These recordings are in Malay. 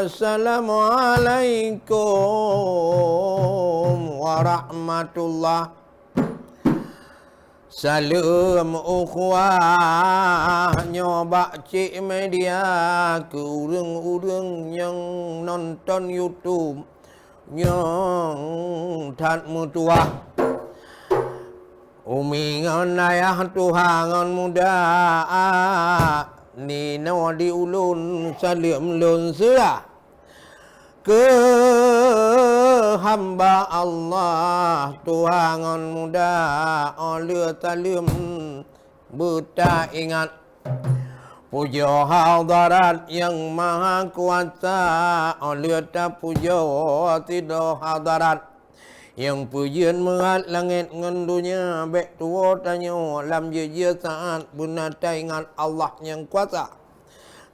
Assalamualaikum warahmatullahi. Salam ukhwah nyoba cik media ke urang-urang yang nonton YouTube yang tak mutuah. Umi ngan ayah tuhangan muda ni no di ulun salim lun surah ke hamba Allah tuhangan muda oleh talim buta ingat puja hadirat yang maha kuasa oleh tak puja tidak hadirat yang pujian mengat langit ngan dunia baik tua tanya lam je saat guna tak ingat Allah yang kuasa.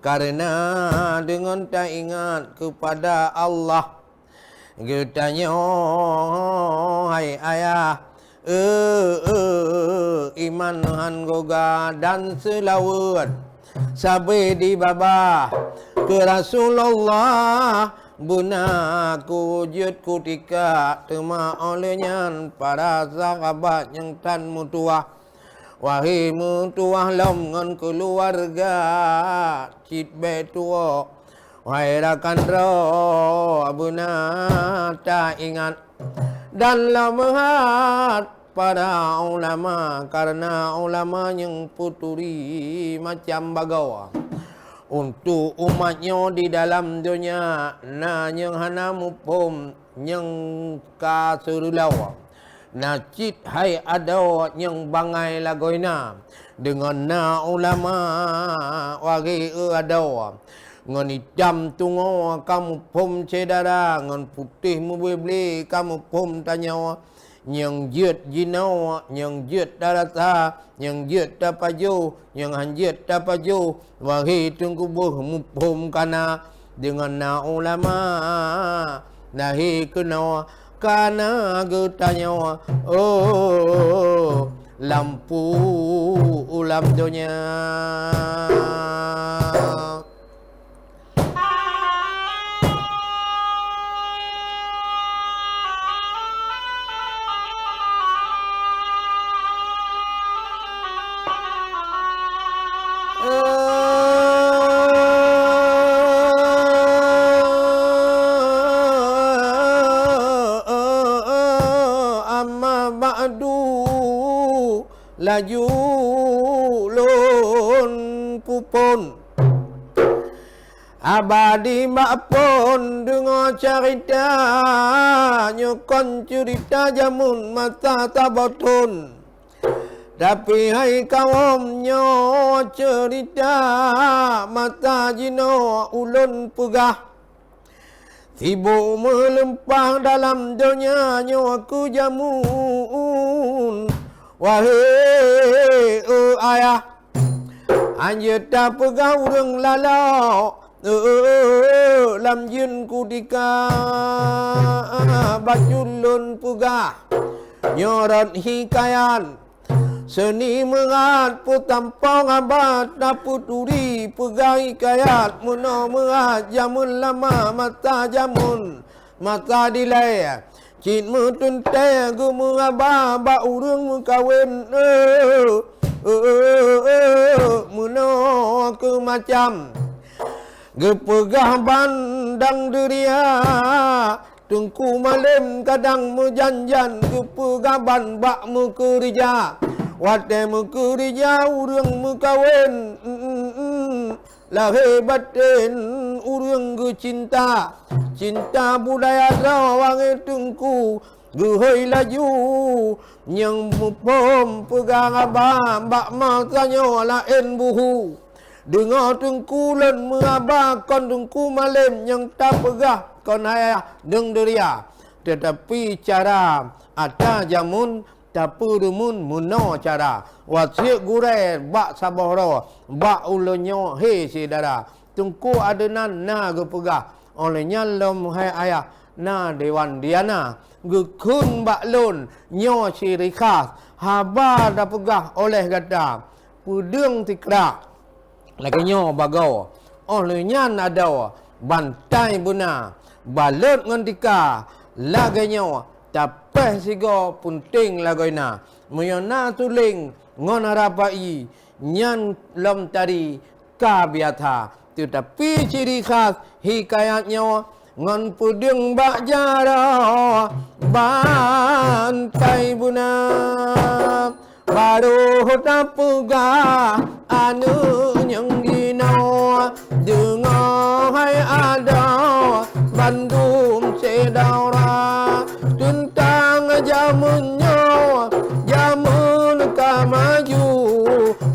Karena dengan tak ingat kepada Allah getanya hai ayah iman han goga dan selawat sampai di baba ke Rasulullah buna ku wujud kutika tema olehnya para sahabat yang tan mutuah. Wahai mutuah lam ngan keluarga cit betua. Wahai rakan roh buna tak ingat dan lamahat para ulama karena ulama yang puturi macam bagawa. Untuk umatnya di dalam dunia na yang hana mupum yang ka surulawa na cit hai ada yang bangai lagoina dengan na ulama wagi ada ngan hitam tungo kamu pum cedara ngan putih mu beli kamu pum tanya yang jet jinau yang jet darata yang jet tapaju yang hanjet tapaju wahai tunggu buh mupum kana dengan na ulama nahi kena kana getanya lampu ulam dunia. Laju lun pupun abadi makpun dengar cerita nyukon cerita jamun mata tabatun tapi hai kawamnya cerita mata jino ulun pegah sibuk melempah dalam dunia nyawaku jamun. Wahai ayah anjir tak pegah urang lalau lam jin kudika bajulun pegah nyorot hikayan seni mengat putampang abad naputuri pegah hikayat muno mengat jamun lama mata jamun mata dilai cint mutun teh gumu abah ba urang mukawin muno ke macam gepegah bandang deria tungku malam kadang mujanjan gepegah ban bak mukerja wate mukerja urang mukawin lahir batin urang ge cinta budaya rawang tungku guhoi laju yang mupom pegang abah mbak matanya lain buhu dengar tungku len mengabah kon tungku malam yang tak pegah kon ayah deng deria tetapi cara ada jamun tapi rumun muno cara wasik gure bak sabahro bak ulunyo he sidara tungku adenan na gepegah olehnya lom hai ayah na dewan diana gekun bak lun nyo syirikas haba dah pegah oleh gata pudung tikra lagi nyo bagau olehnya ada bantai buna balut ngan tika laganya tapeh sigo punting lagoina muyona tuling ngon harapai nyan lom tari kabiatha tetapi ciri khas hikayatnya ngon puding bak jara bantai buna baru tapuga anu yang ginau dengar hai ada Bandung sedaura tentang jamunnya jamun kamaju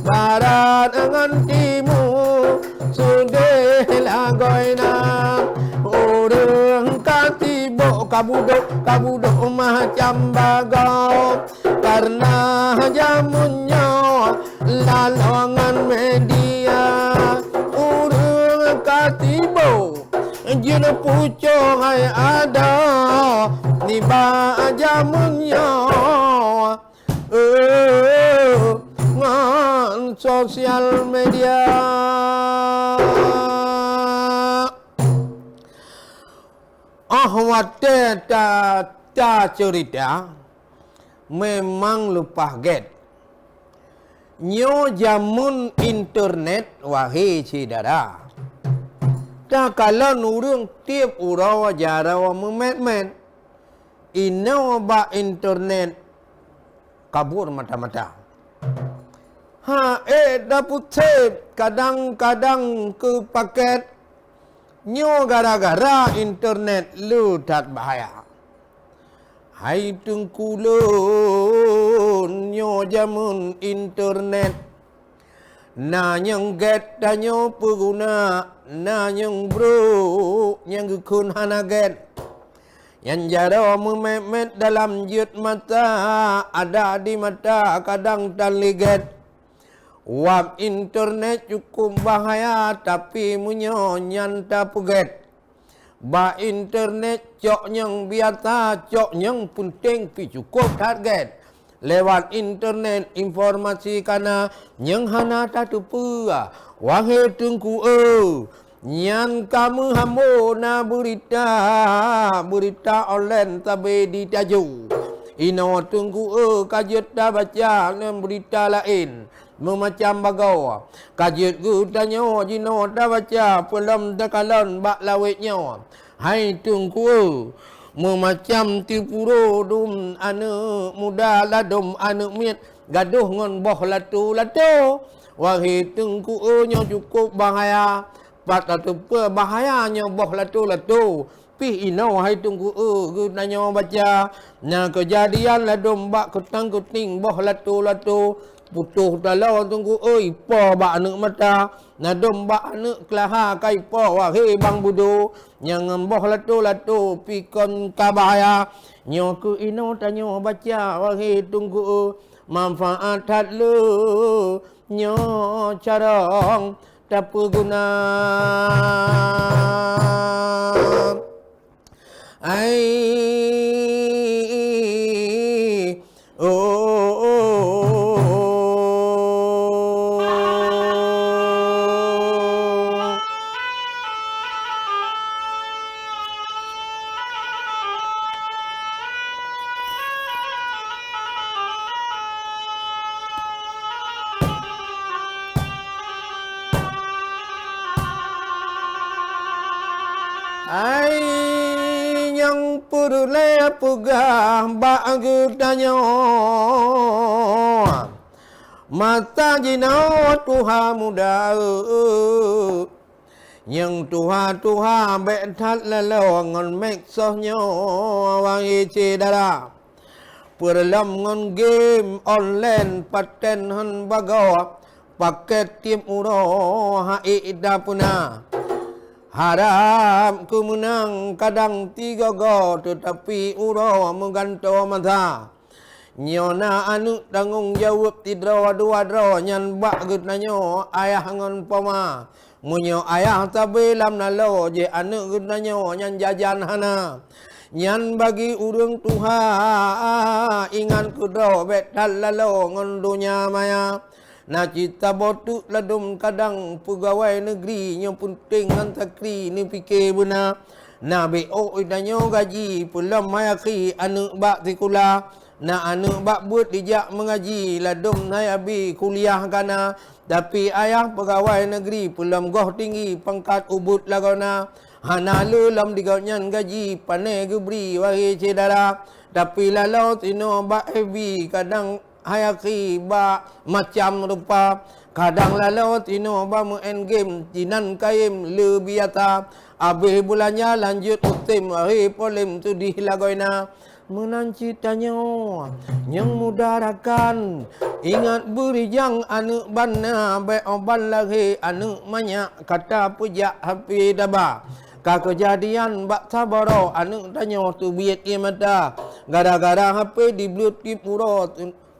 barat dengan timur sudah lagoina orang katibo kabudok macam bagau karena jamunnya lalongan media orang katibo jin pucuk hai ada ni ba jamunnya ngan sosial media wate ta cerita memang lupa get nyo jamun internet wahai cidara ta kalau nurung tiap urawa jarawa memet ino ba internet kabur mata-mata daput tape kadang-kadang ke paket nyo gara-gara internet lu tak bahaya hai tungkulun nyo jamun internet na yang get danyo pengguna na yang bro yang kun hana get yang jara memet dalam jut mata ada di mata kadang tak liget wab internet cukup bahaya tapi munyo nyanta puget ba internet cok yang biasa cok yang penting pi cukup target lewat internet informasi kana yang hana tatu pua wahai tungku nyan kamu hambo na berita online tabe di taju ino tungku kajet dah baca nem berita lain memacam bagau kajet gu tanyo jino dah baca pelam dakalon bak lawetnya hai tungku memacam tipuro dum anu muda ladum anu miet gaduh ngon boh latu wahai tungku nyo cukup bahaya patatu pe bahayanya boh latu pi ino hai tungku gu tanyo baca na kejadian ladum bak kutang kuting boh latu putuh dalau tunggu po bak anak mata nadom bak anak kelaha kai po wahai bang budu yang boh latu pikon kabaya nyoku ino tanyo baca wahai tunggu manfaat lu nyo carong tapu guna yang purule pugah bak gedanyo mata jino tuha muda yang tuha betat lalau ngon mek sohnyo wangi cidara perlam ngon game online paten han bagaw paket tim uro hai dapuna harap ku menang kadang 3 go tetapi uro mengganto mata nyona anu tanggung jawab tidro dua dro nyan bak gutnanyo ayah ngon poma munyo ayah tabe lam nalo je anu gutnanyo nyan jajan hana nyan bagi urang tuha ingan kudro betal lalo ngon dunya maya Na cita botuk ladum kadang pegawai negeri yang penting ngan takri ni fikir benar. Na BO idanyo gaji pulam mayaki anu bak tikula. Na anu bak buat dijak mengaji ladum hai abi kuliah kana. Tapi ayah pegawai negeri pulam goh tinggi pangkat ubud lagona. Hana lulam digawnyan gaji pane gebri wahi cedara. Tapi lalau tino bak heavy kadang hayaki ba macam rupa. Kadang lalau tino ba main game jinan kaim le biata. Habis bulannya lanjut utim wahi polim tu di lagoina. Menanci tanyo yang mudarakan ingat berijang anu bana be oban lagi anu banyak kata puja hapi daba. Ka kejadian bak sabaro anu tanyo tu biat imada gara-gara HP di bluetooth puro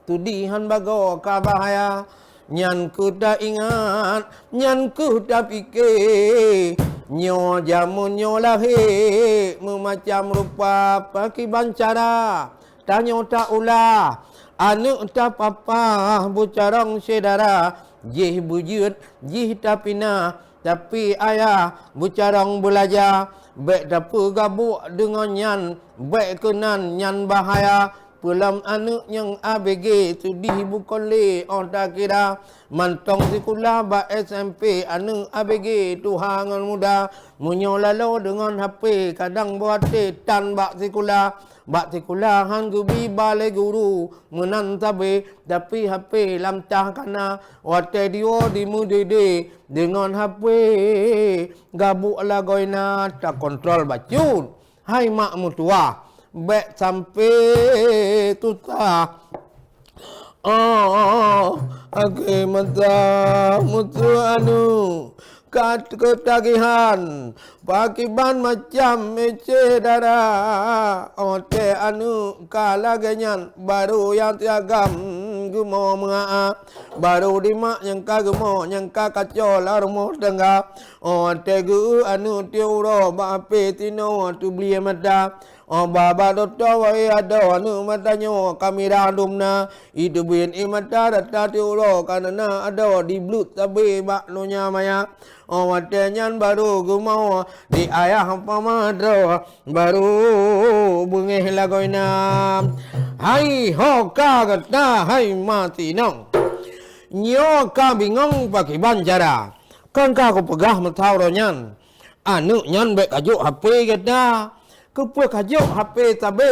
tu di han bago ka bahaya. Nyan ku dah ingat, nyan ku dah fikir. Nyo jamun nyo lahir memacam rupa pakai bancara. Tanyo tak ulah, anu tak papa bucarong sedara. Jih bujut, jih tak pina, tapi ayah bucarong belajar. Baik dapu gabuk dengan nyan, baik kenan nyan bahaya. Pulam anu yang ABG tu dihibukon le orang kira mantong sekolah ba SMP anu ABG tu hangan muda munyo lalu dengan HP kadang buat tan bak sekolah han gubi bale guru menan tabe tapi HP lamtah kana wate dio di mudede dengan HP gabuk lagoina tak kontrol bacun hai mak mutua baik sampai tuta ake mata mutu anu kat ketagihan pakiban macam ece darah ote anu kalagenyan baru yang tiagam gumo mengaa baru dimak yang kagemo yang kacau larmo dengar ote gu anu tiuro bape tino tu beli mata. Oh baba doktor wai ada anu matanyo kamera dumna itu bin imata data tiuro karena ada di blut tapi bak nonya maya oh watenyan baru gumau di ayah pamadro baru bungeh lagoina hai hoka kata hai mati nong nyo ka bingong pakai banjara kan ka ko pegah matau ronyan anu nyan bek ajuk HP kata kepuak kajuk HP tabe.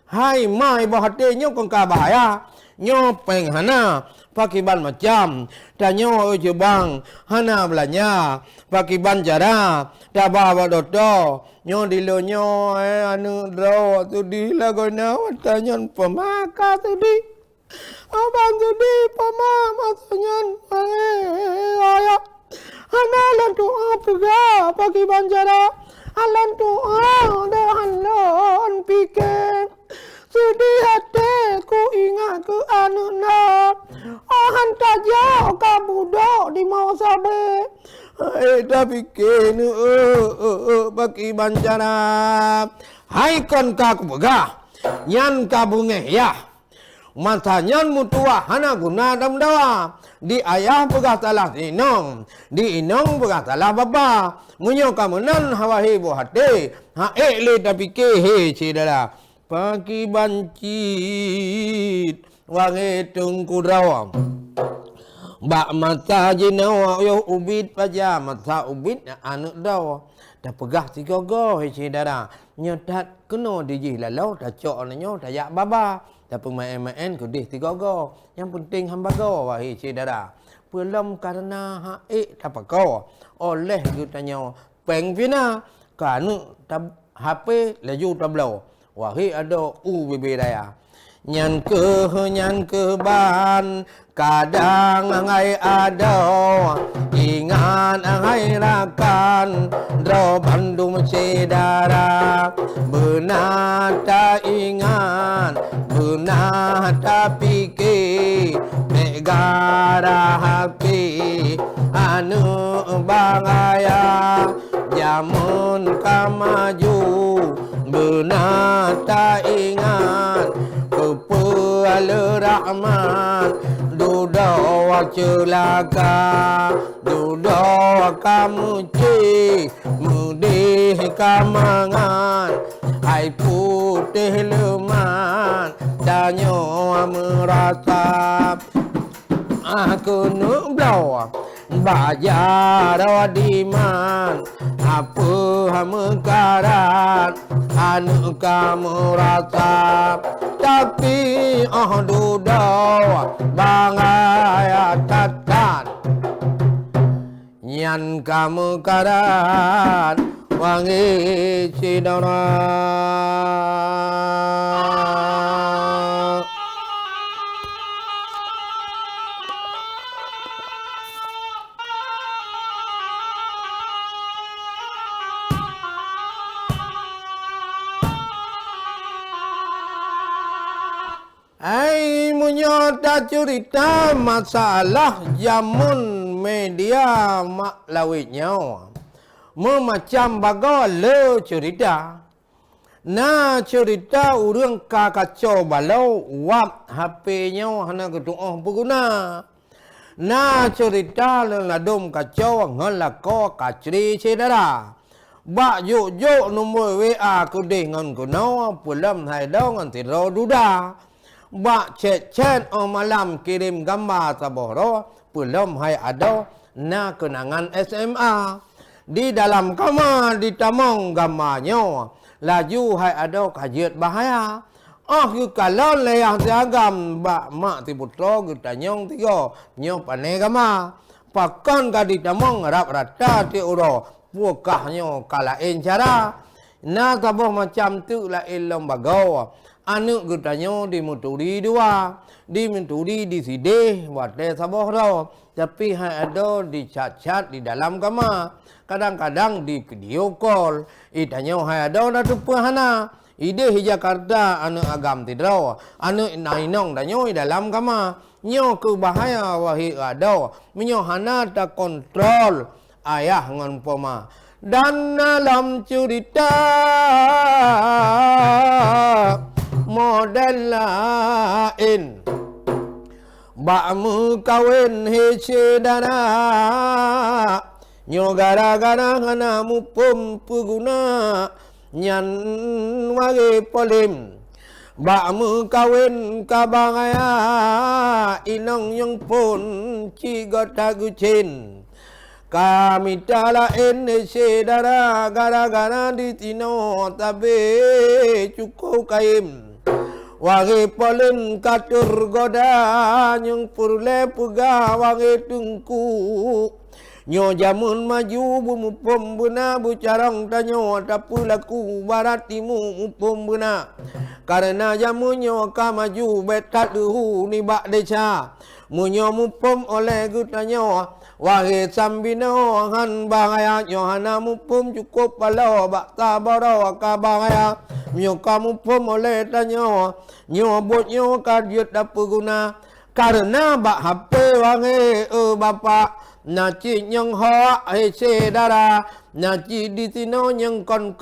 Hai mai bahate nyo kong ka bahaya. Nyo peng hana pakiban macam. Ta nyo je bang hana belanya pakiban jara. Ta bawa dodo. Nyo dilo nyo anu draw tu di lagona watanyan pemaka tu di. Abang tu di pemama tanyan ayah. Hana lantu apa pakiban jara. Alan doa dan alan pikir sedih hati ku ingat ke anuna hantar jauh kabudo di mau sabe dah fikir bagi bancara hai kon ka ku begah nyan ka bungeh ya mata nyan mutua hana guna dam dawa di ayah pegah talah inong di inong pegah talah bapa munyo kamunan hawahi bo hate ha le tapi ke he cedara pagi bancit wangi tungku rawam bak mata jinawa yo ubit paja mata ubit anu daw dah pegah tiga go he cedara nyodat keno dijih lalau dah cok nyo dah yak baba dah pemain-main ku dih tiga go yang penting hamba go wahi cedara belum karena haik dapat kau oleh gutanya peng pina kanu tab HP laju tablau wahi ada UBB daya nyan ke ban kadang angai ada ingat angai rakan dro Bandung cedara benar tak ingat benar tak fikir negara hati anu bangaya jamun kamaju benar tak ingat kepuala rahmat duda celaka duduk kamu ci mudih kamangan ai putih leman danyo merasa aku nublau bajar diman apa mekaran anu kamu rasa tapi dudau bangai tatan nyan kamu karan wangi cidara Ai menyota cerita masalah jamun media mak lawitnya. Memacam bagole cerita. Na cerita urang kakacau balau wap HP-nya hana ketuoh pengguna. Na cerita ladom kacau ngelako kacri cedera. Bak juk nombor WA ku dengan kuno pulam hai dong anti ro duda. Bak chat malam kirim gambar saboro belum hai ada na kenangan SMA di dalam kamar ditamong gambarnya laju hai ada kajiat bahaya you kalau leyah tiagam bak mak ti putra kita nyong tiga nyong pane gambar pakon ka ditamong rap rata ti uro bukahnya kalain cara na taboh macam tu la ilom bagau anu getanyo di muturi dua, di muturi di side, wate saboh ro. Tapi hai ada di chat-chat di dalam kamar. Kadang-kadang di video call. Itanyo hai ada dah tupahana. Ide hi Jakarta anu agam tidro. Anu nainong danyo di dalam kamar. Nyo ke bahaya wahi ada. Menyo hana tak kontrol ayah ngan poma. Dan dalam cerita model lain bakmu kawin hecedana nyo gara-gara ngana mupum puguna nyan wage polim bakmu kawin kabangaya inong yung pun cigota gucin kami talain hecedana gara-gara ditino tabe cukup kaim Wagi paling katur goda nyung purle puga wagi tungku nyo jamun maju bumupom buna bucarong tanyo tapu laku barat timu upom buna karena jamunyo ka maju betat duhu ni bak deca munyo mupom oleh gutanyo wagi sambino han bangaya nyo hana mupom cukup palo bak tabaro ka bangaya nyo kamu pom oleh tanyo nyo bot nyo kadyut dapu guna karena bak HP wangi bapak naci nyong hoa hece dara naci di tino nyong kon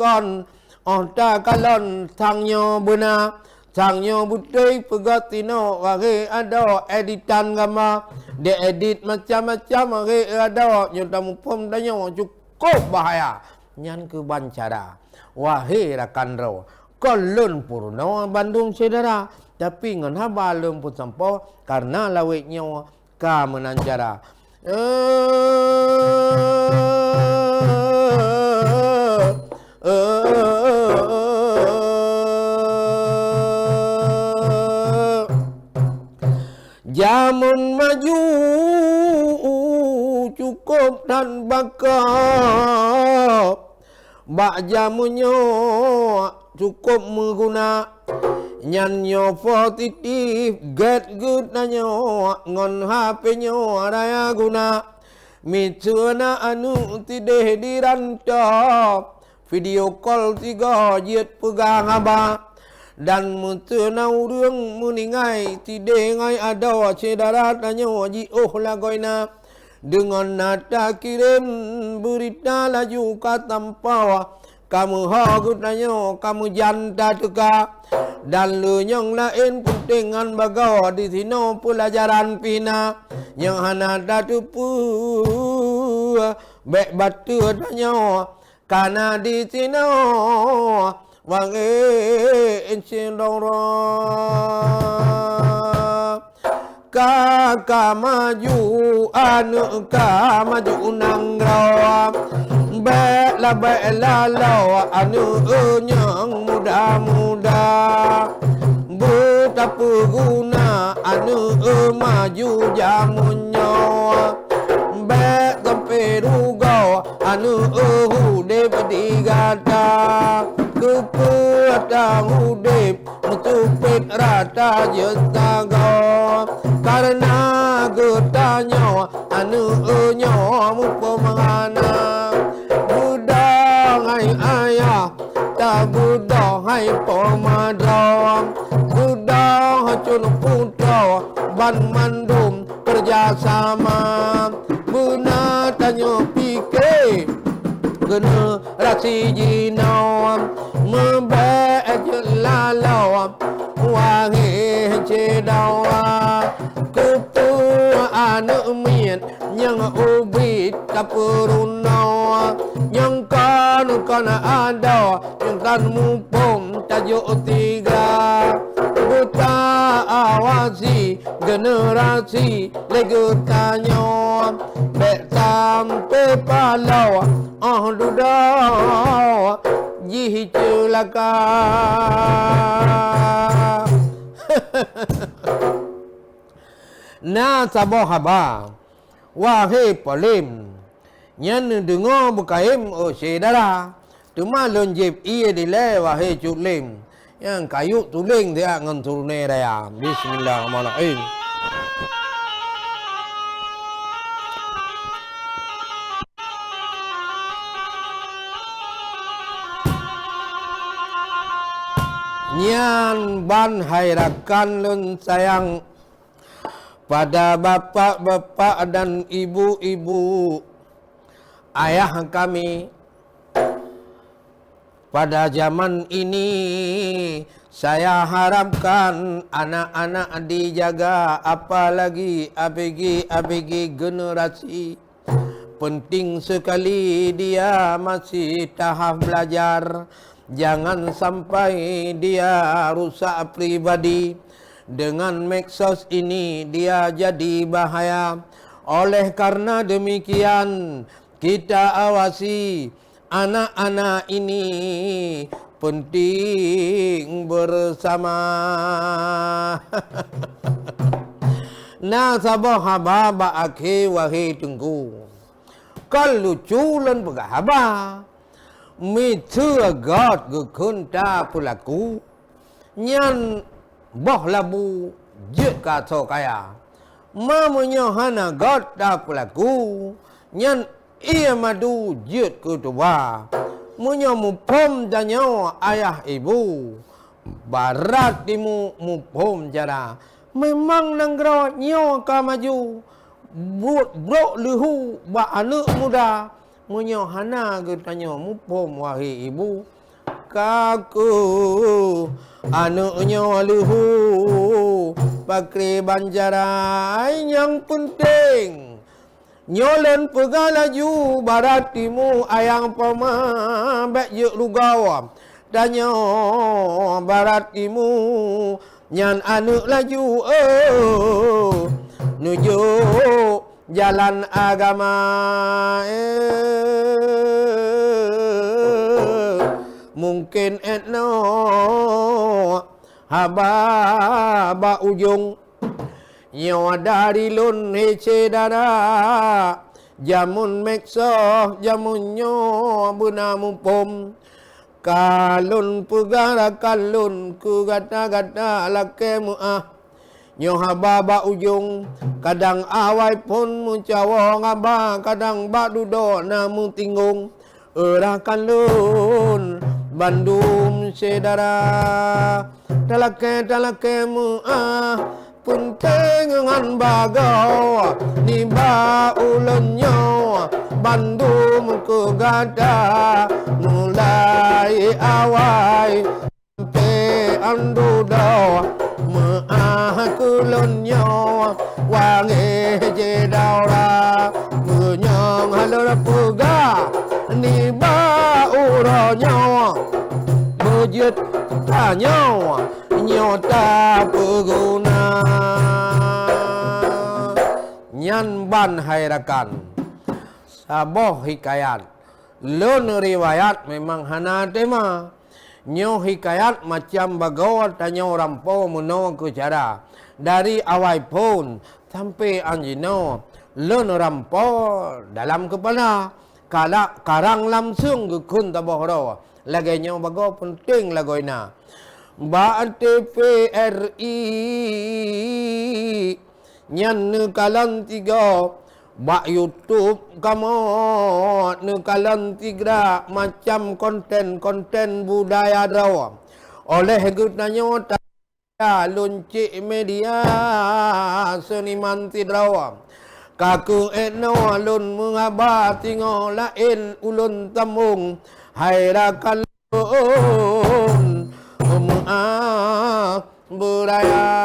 ta kalon tangyo buna tangyo butai pegat tino wangi ada editan gambar de edit macam-macam wangi ada nyo tamu pom tanyo cukup bahaya nyan ke bancara wahai rakan ro kolon purno Bandung saudara tapi ngan haba lemput sampo karena lawiknya ka menanjara jamun maju cukup dan bakal bak jamunyo cukup mengguna nyanyo positif get good nanyo ngon HP nyo raya guna mituna anu tideh dirantop video call tiga jet pegang abah dan mituna urang muningai tideh ngai ada cedara nanyo ji lagoina dengan nada kirim berita laju ka tanpa kamu ho gunanya kamu janda tuka dan lu yang lain pentingan bago di sini pelajaran pina yang hana datu pu bek batu tanya karena di sini wangi insidoro kakak maju anu ka maju nangro bela lo anu nyang muda-muda betapa guna anu maju jamunyo be sampai rugo anu hudep digata kepetang hudep metupit rata jetago karena getanya anu nyamu pemangana budang hai ayah tak budang hai pemadam budang hacun putra ban mandum kerjasama guna tanya fikir generasi jinau membek lalau wangi cedawa kupu anu mian yang ubit kapurunau yang kan ada yang kan mumpung tajuk tiga buta awasi generasi lego tanyo bek sampai palau duda jih celaka na sabah haba wahai polim nyan dengar bukaim sedara cuma lonjib iya dile wahai culim yang kayu tuling dia ngan turune raya bismillahirrahmanirrahim nyan ban hairakan lun sayang pada bapak-bapak dan ibu-ibu ayah kami pada zaman ini saya harapkan anak-anak dijaga apalagi ABG generasi penting sekali dia masih tahap belajar jangan sampai dia rusak pribadi dengan medsos ini dia jadi bahaya oleh karena demikian kita awasi anak-anak ini penting bersama. Nasabah haba akhi wahai tunggu. Kalau culan berhaba, mitu agak gekunta pulaku, nyan boh labu jet kata kaya. Mamanya hana god tak pulaku, nyan ia madu jet kedua. Munya mupom danyo ayah ibu. Barat timu mupom jara. Memang nanggro nyo ka maju. Bro lehu ba anak muda. Munya hana getanyo mupom wahai ibu. Kaku anaknya lehu. Pakri banjara yang penting. Nyolen pegalaju barat timu ayang pama bek je lugawam danyo barat timu nyan anu laju nuju jalan agama mungkin etno haba ba ujung nyawa dari lun hece dara jamun mekso jamun nyo buna mumpum kalun pugara kalun ku gata-gata lake muah nyo haba ba ujung kadang awai pun mucawa ngaba kadang ba dudo namu tinggung erah kalun bandum sedara talake muah penting ngan bagau ni ba ulun nyo Bandung ke Gada mulai awal sampai andudo maah kulonyo wangi jedaura menyong halur puga ni ba uronyo bujut tanyo nyota peguna nyan ban hairakan saboh hikayat lun riwayat memang hana tema nyo hikayat macam bagawat tanya rampo muno ku cara dari awal pun sampai anjino lun rampo dalam kepala kala karang langsung ke kun tabohro lagi nyo bagaw penting lagoina ba TVRI nyan kalan tiga ba YouTube kamu kalan tiga macam konten budaya draw oleh gunanya luncik media seniman tidraw kaku eno alun mengaba tingo lain ulun tamung hairakan budaya